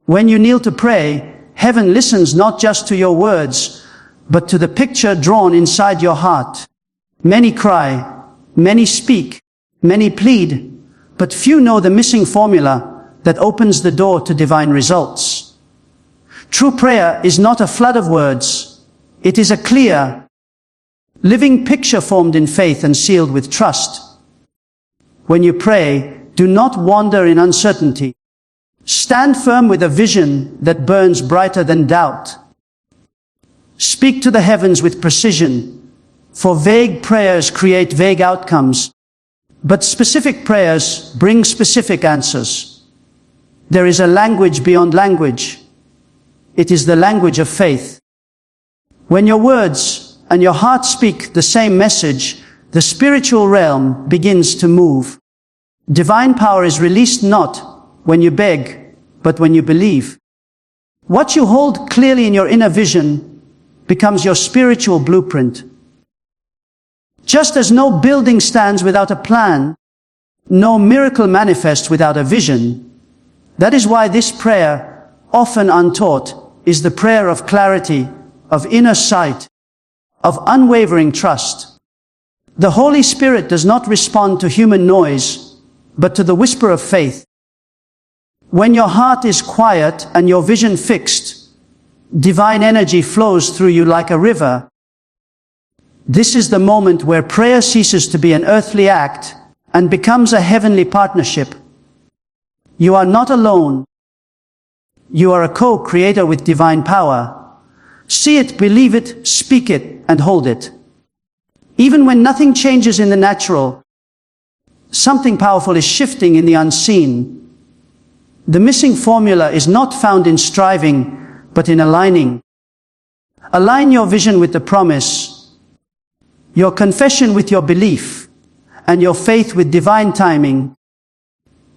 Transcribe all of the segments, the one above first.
When you kneel to pray, heaven listens not just to your words, but to the picture drawn inside your heart. Many cry, many speak, many plead, but few know the missing formula that opens the door to divine results. True prayer is not a flood of words. It is a clear, living picture formed in faith and sealed with trust. When you pray, do not wander in uncertainty. Stand firm with a vision that burns brighter than doubt. Speak to the heavens with precision, for vague prayers create vague outcomes, but specific prayers bring specific answers. There is a language beyond language. It is the language of faith. When your words and your heart speak the same message, the spiritual realm begins to move. Divine power is released not when you beg, but when you believe. What you hold clearly in your inner vision becomes your spiritual blueprint. Just as no building stands without a plan, no miracle manifests without a vision. That is why this prayer, often untaught, is the prayer of clarity, of inner sight, of unwavering trust. The Holy Spirit does not respond to human noise, but to the whisper of faith. When your heart is quiet and your vision fixed, divine energy flows through you like a river. This is the moment where prayer ceases to be an earthly act and becomes a heavenly partnership. You are not alone. You are a co-creator with divine power. See it, believe it, speak it, and hold it. Even when nothing changes in the natural, something powerful is shifting in the unseen. The missing formula is not found in striving, but in aligning. Align your vision with the promise, your confession with your belief, and your faith with divine timing.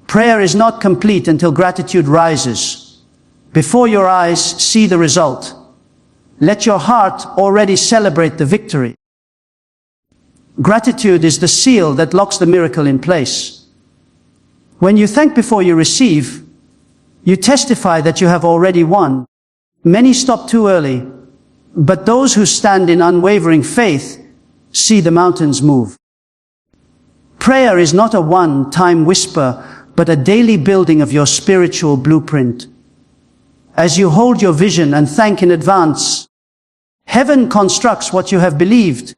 Prayer is not complete until gratitude rises. Before your eyes see the result, let your heart already celebrate the victory. Gratitude is the seal that locks the miracle in place. When you thank before you receive, you testify that you have already won. Many stop too early, but those who stand in unwavering faith see the mountains move. Prayer is not a one-time whisper, but a daily building of your spiritual blueprint. As you hold your vision and thank in advance, heaven constructs what you have believed.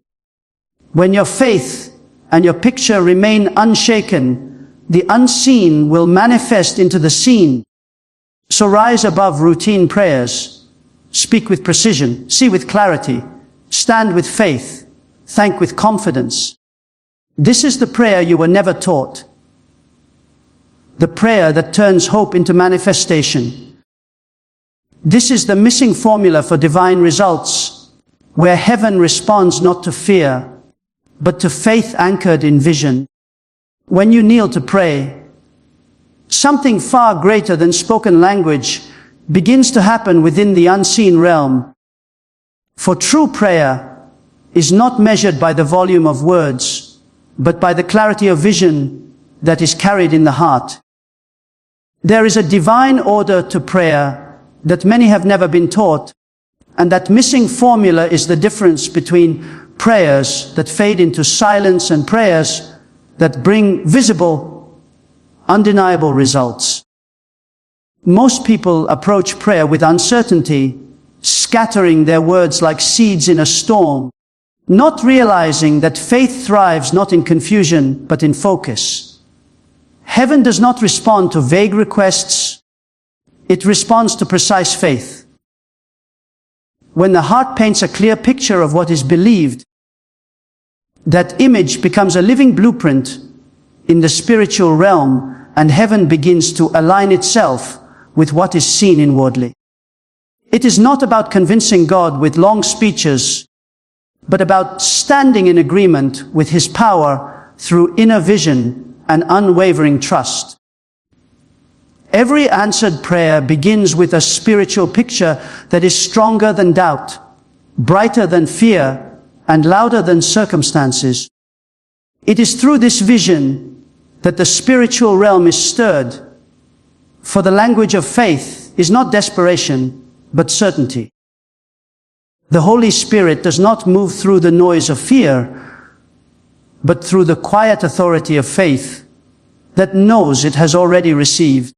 When your faith and your picture remain unshaken, the unseen will manifest into the seen. So rise above routine prayers. Speak with precision, see with clarity, stand with faith, thank with confidence. This is the prayer you were never taught. The prayer that turns hope into manifestation. This is the missing formula for divine results, where heaven responds not to fear, but to faith anchored in vision. When you kneel to pray, something far greater than spoken language begins to happen within the unseen realm. For true prayer is not measured by the volume of words, but by the clarity of vision that is carried in the heart. There is a divine order to prayer that many have never been taught, and that missing formula is the difference between prayers that fade into silence and prayers that bring visible, undeniable results. Most people approach prayer with uncertainty, scattering their words like seeds in a storm, not realizing that faith thrives not in confusion, but in focus. Heaven does not respond to vague requests. It responds to precise faith. When the heart paints a clear picture of what is believed, that image becomes a living blueprint in the spiritual realm, and heaven begins to align itself with what is seen inwardly. It is not about convincing God with long speeches, but about standing in agreement with His power through inner vision and unwavering trust. Every answered prayer begins with a spiritual picture that is stronger than doubt, brighter than fear, and louder than circumstances. It is through this vision that the spiritual realm is stirred, for the language of faith faith is not desperation, but certainty. The Holy Spirit does not move through the noise of fear, but through the quiet authority of faith that knows it has already received.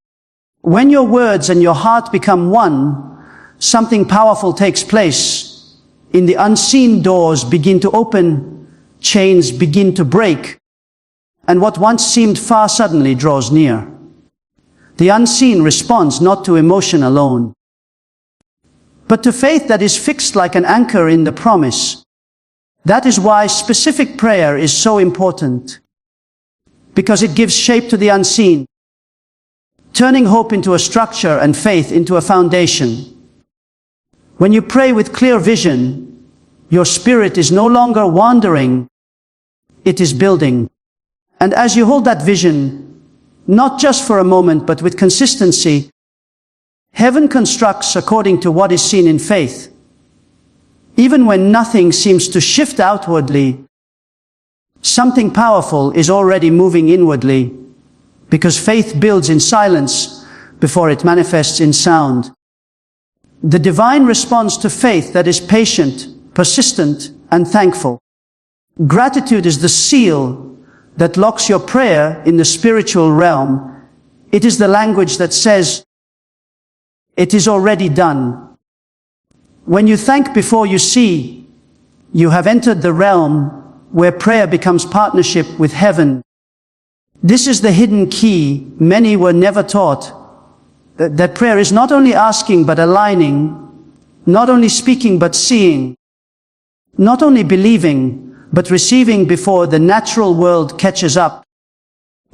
When your words and your heart become one, something powerful takes place. In the unseen, doors begin to open, chains begin to break, and what once seemed far suddenly draws near. The unseen responds not to emotion alone, but to faith that is fixed like an anchor in the promise. That is why specific prayer is so important, because it gives shape to the unseen, turning hope into a structure and faith into a foundation. When you pray with clear vision, your spirit is no longer wandering, it is building. And as you hold that vision, not just for a moment, but with consistency, heaven constructs according to what is seen in faith. Even when nothing seems to shift outwardly, something powerful is already moving inwardly, because faith builds in silence before it manifests in sound. The divine responds to faith that is patient, persistent, and thankful. Gratitude is the seal that locks your prayer in the spiritual realm. It is the language that says, "It is already done." When you thank before you see, you have entered the realm where prayer becomes partnership with heaven. This is the hidden key many were never taught, that prayer is not only asking but aligning, not only speaking but seeing, not only believing but receiving before the natural world catches up.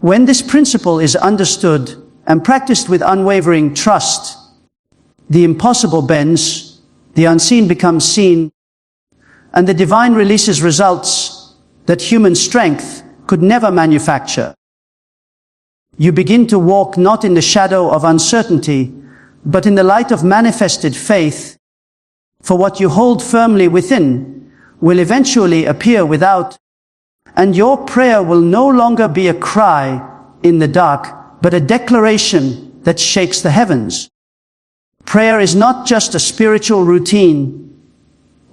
When this principle is understood and practiced with unwavering trust, the impossible bends, the unseen becomes seen, and the divine releases results that human strength could never manufacture. You begin to walk not in the shadow of uncertainty, but in the light of manifested faith, for what you hold firmly within will eventually appear without, and your prayer will no longer be a cry in the dark, but a declaration that shakes the heavens. Prayer is not just a spiritual routine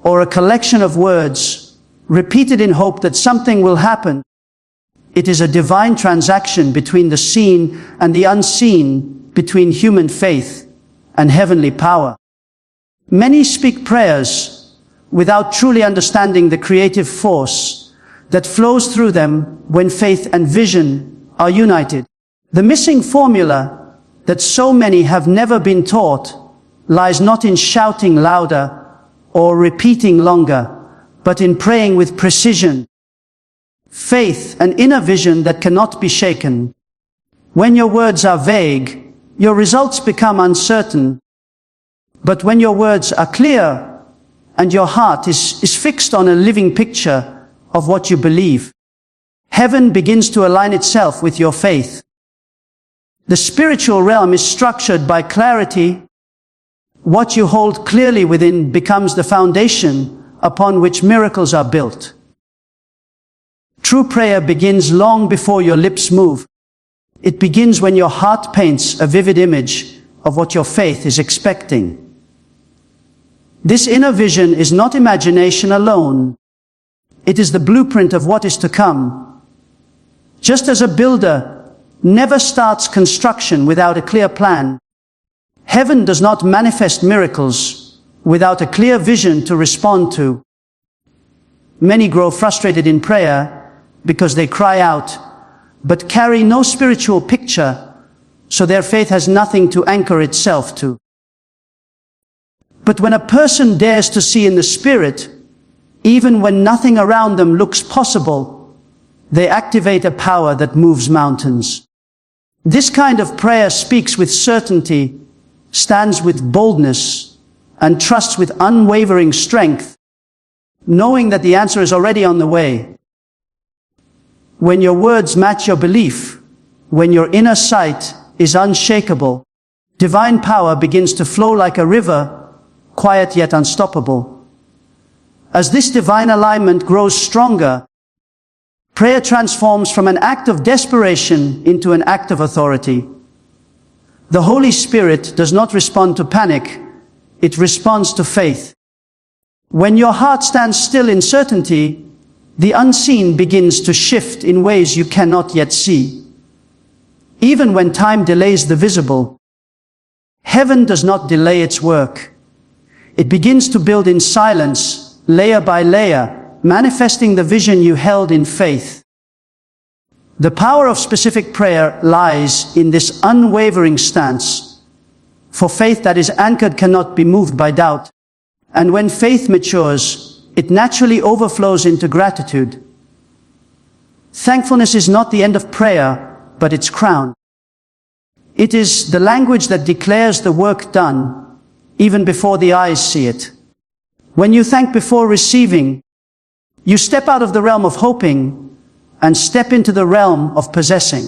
or a collection of words repeated in hope that something will happen. It is a divine transaction between the seen and the unseen, between human faith and heavenly power. Many speak prayers without truly understanding the creative force that flows through them when faith and vision are united. The missing formula that so many have never been taught lies not in shouting louder or repeating longer, but in praying with precision. Faith, an inner vision that cannot be shaken. When your words are vague, your results become uncertain. But when your words are clear and your heart is fixed on a living picture of what you believe, heaven begins to align itself with your faith. The spiritual realm is structured by clarity. What you hold clearly within becomes the foundation upon which miracles are built. True prayer begins long before your lips move. It begins when your heart paints a vivid image of what your faith is expecting. This inner vision is not imagination alone. It is the blueprint of what is to come. Just as a builder never starts construction without a clear plan, heaven does not manifest miracles without a clear vision to respond to. Many grow frustrated in prayer because they cry out, but carry no spiritual picture, so their faith has nothing to anchor itself to. But when a person dares to see in the Spirit, even when nothing around them looks possible, they activate a power that moves mountains. This kind of prayer speaks with certainty, stands with boldness, and trusts with unwavering strength, knowing that the answer is already on the way. When your words match your belief, when your inner sight is unshakable, divine power begins to flow like a river, quiet yet unstoppable. As this divine alignment grows stronger, prayer transforms from an act of desperation into an act of authority. The Holy Spirit does not respond to panic, it responds to faith. When your heart stands still in certainty, the unseen begins to shift in ways you cannot yet see. Even when time delays the visible, heaven does not delay its work. It begins to build in silence, layer by layer, manifesting the vision you held in faith. The power of specific prayer lies in this unwavering stance. For faith that is anchored cannot be moved by doubt. And when faith matures, it naturally overflows into gratitude. Thankfulness is not the end of prayer, but its crown. It is the language that declares the work done, even before the eyes see it. When you thank before receiving, you step out of the realm of hoping and step into the realm of possessing.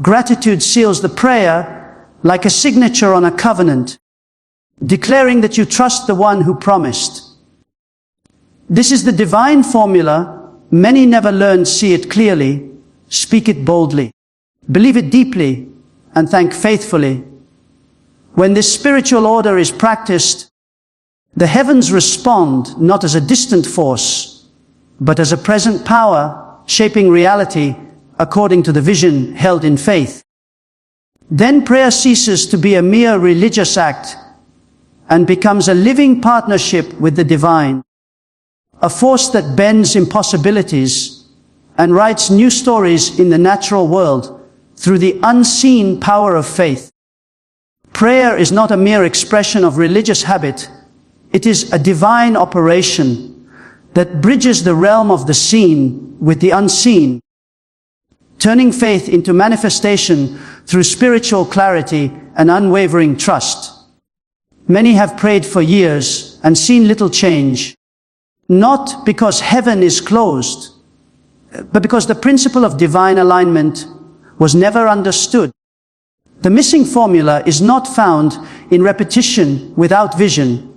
Gratitude seals the prayer like a signature on a covenant, declaring that you trust the one who promised. This is the divine formula. Many never learned. See it clearly, speak it boldly, believe it deeply, and thank faithfully. When this spiritual order is practiced, the heavens respond not as a distant force, but as a present power shaping reality according to the vision held in faith. Then prayer ceases to be a mere religious act and becomes a living partnership with the divine, a force that bends impossibilities and writes new stories in the natural world through the unseen power of faith. Prayer is not a mere expression of religious habit. It is a divine operation that bridges the realm of the seen with the unseen, turning faith into manifestation through spiritual clarity and unwavering trust. Many have prayed for years and seen little change, not because heaven is closed, but because the principle of divine alignment was never understood. The missing formula is not found in repetition without vision,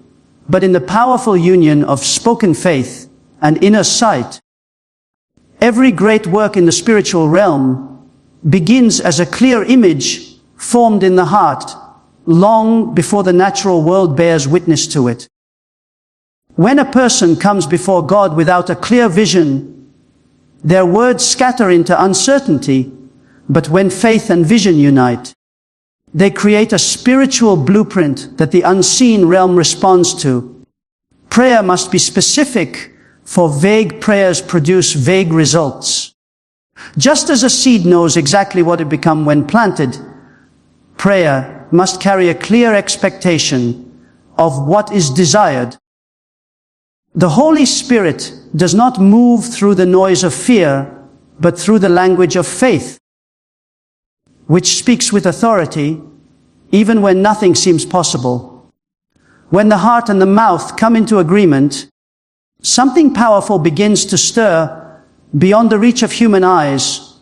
but in the powerful union of spoken faith and inner sight. Every great work in the spiritual realm begins as a clear image formed in the heart, long before the natural world bears witness to it. When a person comes before God without a clear vision, their words scatter into uncertainty, but when faith and vision unite, they create a spiritual blueprint that the unseen realm responds to. Prayer must be specific, for vague prayers produce vague results. Just as a seed knows exactly what it becomes when planted, prayer must carry a clear expectation of what is desired. The Holy Spirit does not move through the noise of fear, but through the language of faith, which speaks with authority, even when nothing seems possible. When the heart and the mouth come into agreement, something powerful begins to stir beyond the reach of human eyes,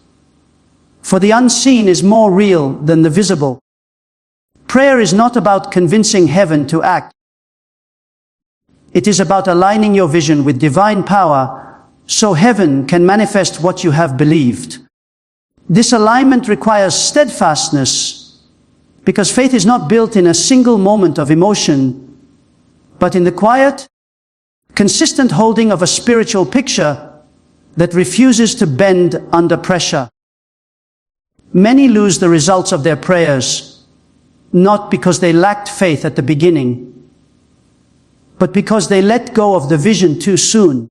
for the unseen is more real than the visible. Prayer is not about convincing heaven to act. It is about aligning your vision with divine power so heaven can manifest what you have believed. This alignment requires steadfastness, because faith is not built in a single moment of emotion, but in the quiet, consistent holding of a spiritual picture that refuses to bend under pressure. Many lose the results of their prayers, not because they lacked faith at the beginning, but because they let go of the vision too soon.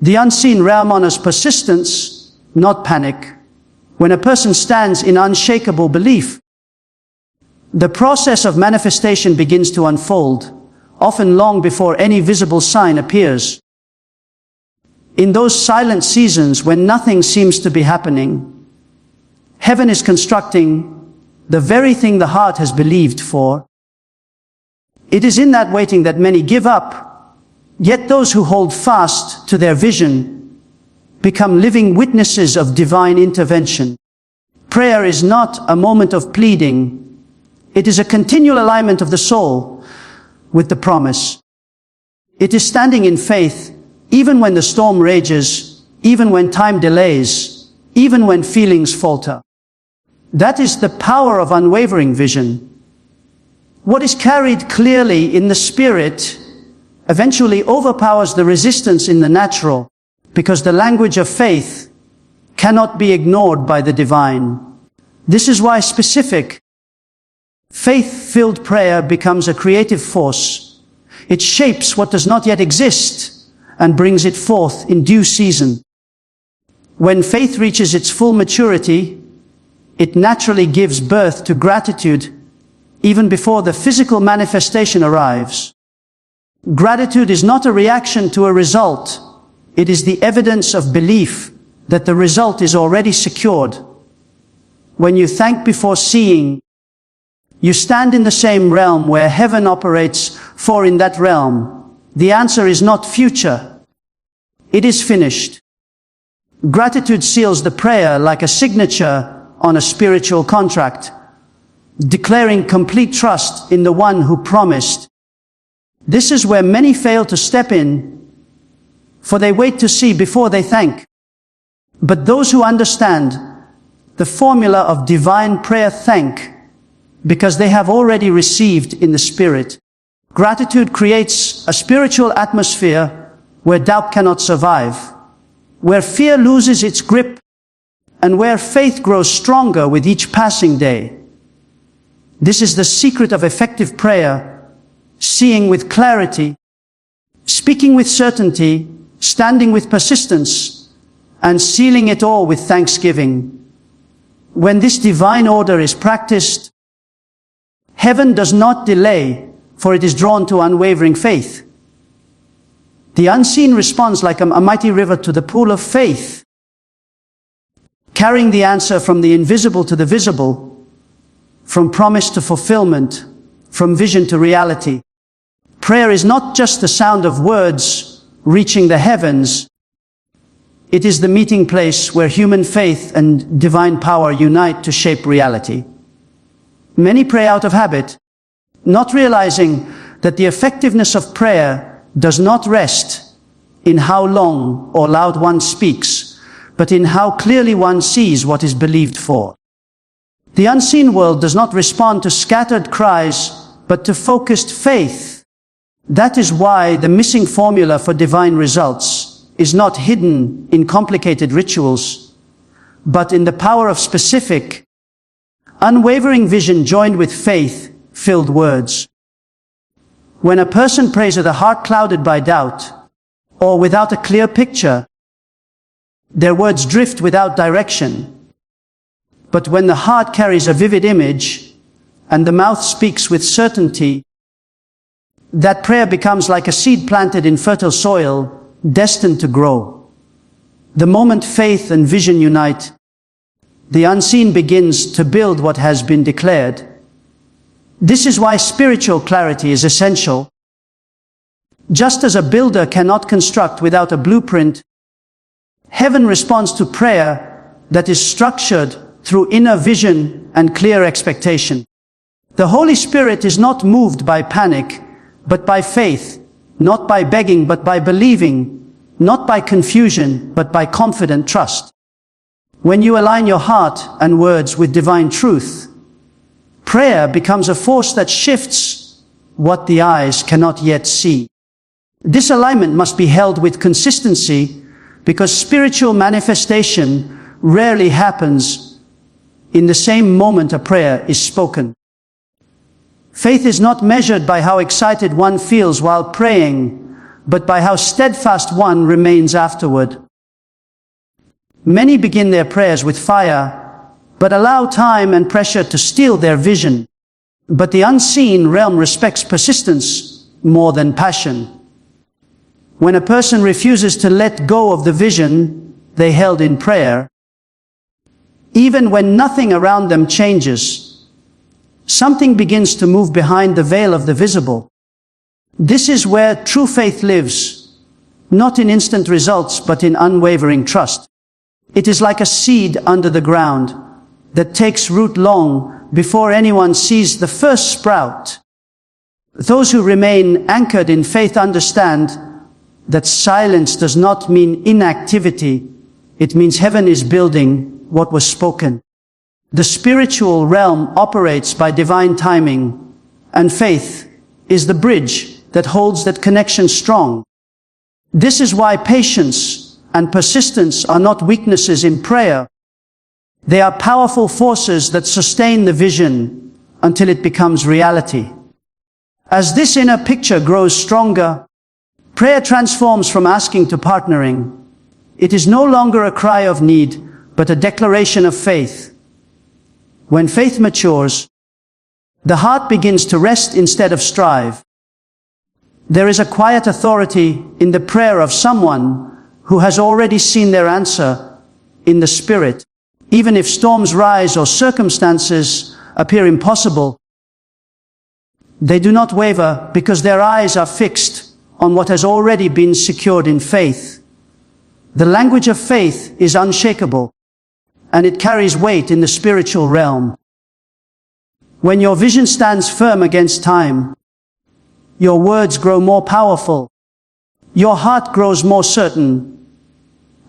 The unseen realm honors persistence, not panic. When a person stands in unshakable belief, the process of manifestation begins to unfold, often long before any visible sign appears. In those silent seasons when nothing seems to be happening, heaven is constructing the very thing the heart has believed for. It is in that waiting that many give up, yet those who hold fast to their vision become living witnesses of divine intervention. Prayer is not a moment of pleading. It is a continual alignment of the soul with the promise. It is standing in faith, even when the storm rages, even when time delays, even when feelings falter. That is the power of unwavering vision. What is carried clearly in the spirit eventually overpowers the resistance in the natural, because the language of faith cannot be ignored by the divine. This is why specific, faith-filled prayer becomes a creative force. It shapes what does not yet exist and brings it forth in due season. When faith reaches its full maturity, it naturally gives birth to gratitude even before the physical manifestation arrives. Gratitude is not a reaction to a result. It is the evidence of belief that the result is already secured. When you thank before seeing, you stand in the same realm where heaven operates, for in that realm, the answer is not future. It is finished. Gratitude seals the prayer like a signature on a spiritual contract, declaring complete trust in the one who promised. This is where many fail to step in, for they wait to see before they thank. But those who understand the formula of divine prayer thank because they have already received in the Spirit. Gratitude creates a spiritual atmosphere where doubt cannot survive, where fear loses its grip, and where faith grows stronger with each passing day. This is the secret of effective prayer: seeing with clarity, speaking with certainty, standing with persistence, and sealing it all with thanksgiving. When this divine order is practiced, heaven does not delay, for it is drawn to unwavering faith. The unseen responds like a mighty river to the pool of faith, carrying the answer from the invisible to the visible, from promise to fulfillment, from vision to reality. Prayer is not just the sound of words reaching the heavens. It is the meeting place where human faith and divine power unite to shape reality. Many pray out of habit, not realizing that the effectiveness of prayer does not rest in how long or loud one speaks, but in how clearly one sees what is believed for. The unseen world does not respond to scattered cries, but to focused faith. That is why the missing formula for divine results is not hidden in complicated rituals, but in the power of specific, unwavering vision joined with faith-filled words. When a person prays with a heart clouded by doubt, or without a clear picture, their words drift without direction. But when the heart carries a vivid image, and the mouth speaks with certainty, that prayer becomes like a seed planted in fertile soil, destined to grow. The moment faith and vision unite, the unseen begins to build what has been declared. This is why spiritual clarity is essential. Just as a builder cannot construct without a blueprint, heaven responds to prayer that is structured through inner vision and clear expectation. The Holy Spirit is not moved by panic, but by faith, not by begging, but by believing, not by confusion, but by confident trust. When you align your heart and words with divine truth, prayer becomes a force that shifts what the eyes cannot yet see. This alignment must be held with consistency, because spiritual manifestation rarely happens in the same moment a prayer is spoken. Faith is not measured by how excited one feels while praying, but by how steadfast one remains afterward. Many begin their prayers with fire, but allow time and pressure to steal their vision. But the unseen realm respects persistence more than passion. When a person refuses to let go of the vision they held in prayer, even when nothing around them changes, something begins to move behind the veil of the visible. This is where true faith lives, not in instant results, but in unwavering trust. It is like a seed under the ground that takes root long before anyone sees the first sprout. Those who remain anchored in faith understand that silence does not mean inactivity. It means heaven is building what was spoken. The spiritual realm operates by divine timing, and faith is the bridge that holds that connection strong. This is why patience and persistence are not weaknesses in prayer. They are powerful forces that sustain the vision until it becomes reality. As this inner picture grows stronger, prayer transforms from asking to partnering. It is no longer a cry of need, but a declaration of faith. When faith matures, the heart begins to rest instead of strive. There is a quiet authority in the prayer of someone who has already seen their answer in the Spirit. Even if storms rise or circumstances appear impossible, they do not waver because their eyes are fixed on what has already been secured in faith. The language of faith is unshakable, and it carries weight in the spiritual realm. When your vision stands firm against time, your words grow more powerful, your heart grows more certain,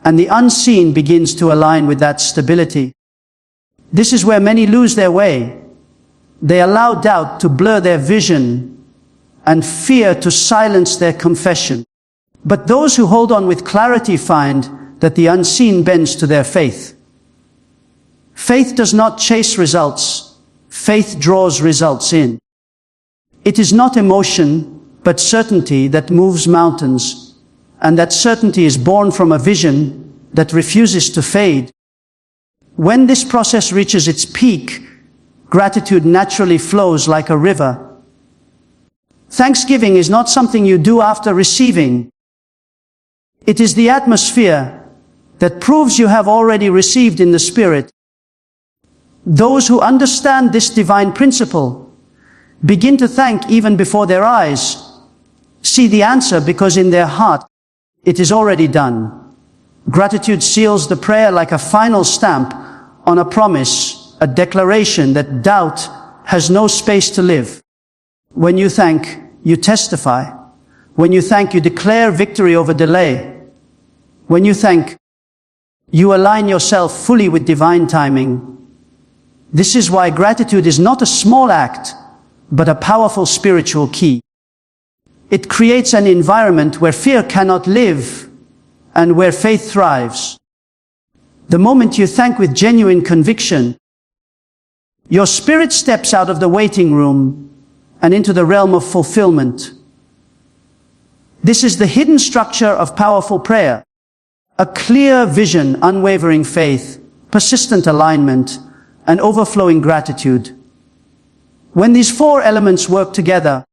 and the unseen begins to align with that stability. This is where many lose their way. They allow doubt to blur their vision and fear to silence their confession. But those who hold on with clarity find that the unseen bends to their faith. Faith does not chase results. Faith draws results in. It is not emotion, but certainty that moves mountains, and that certainty is born from a vision that refuses to fade. When this process reaches its peak, gratitude naturally flows like a river. Thanksgiving is not something you do after receiving. It is the atmosphere that proves you have already received in the Spirit. Those who understand this divine principle begin to thank even before their eyes see the answer, because in their heart it is already done. Gratitude seals the prayer like a final stamp on a promise, a declaration that doubt has no space to live. When you thank, you testify. When you thank, you declare victory over delay. When you thank, you align yourself fully with divine timing. This is why gratitude is not a small act, but a powerful spiritual key. It creates an environment where fear cannot live and where faith thrives. The moment you thank with genuine conviction, your spirit steps out of the waiting room and into the realm of fulfillment. This is the hidden structure of powerful prayer. A clear vision, unwavering faith, persistent alignment, and overflowing gratitude. When these four elements work together,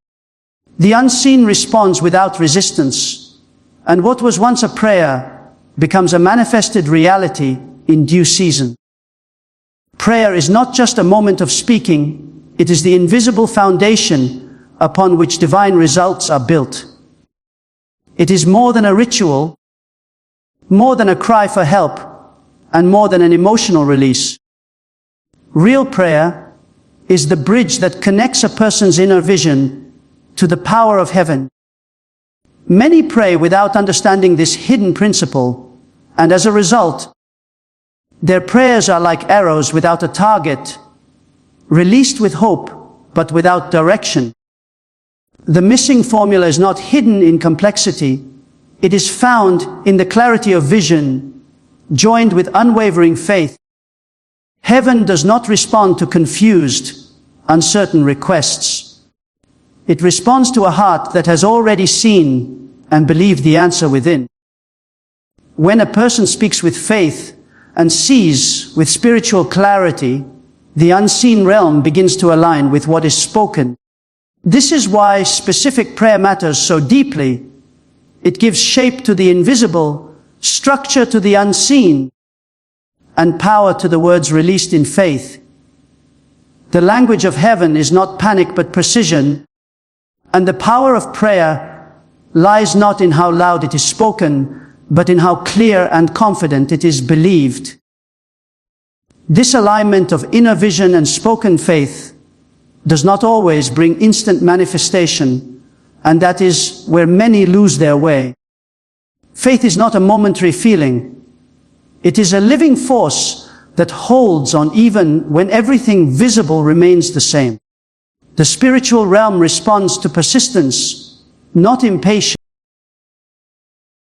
the unseen responds without resistance, and what was once a prayer becomes a manifested reality in due season. Prayer is not just a moment of speaking, it is the invisible foundation upon which divine results are built. It is more than a ritual, more than a cry for help, and more than an emotional release. Real prayer is the bridge that connects a person's inner vision to the power of heaven. Many pray without understanding this hidden principle, and as a result, their prayers are like arrows without a target, released with hope, but without direction. The missing formula is not hidden in complexity. It is found in the clarity of vision, joined with unwavering faith. Heaven does not respond to confused, uncertain requests. It responds to a heart that has already seen and believed the answer within. When a person speaks with faith and sees with spiritual clarity, the unseen realm begins to align with what is spoken. This is why specific prayer matters so deeply. It gives shape to the invisible, structure to the unseen, and power to the words released in faith. The language of heaven is not panic but precision, and the power of prayer lies not in how loud it is spoken, but in how clear and confident it is believed. This alignment of inner vision and spoken faith does not always bring instant manifestation, and that is where many lose their way. Faith is not a momentary feeling. It is a living force that holds on even when everything visible remains the same. The spiritual realm responds to persistence, not impatience.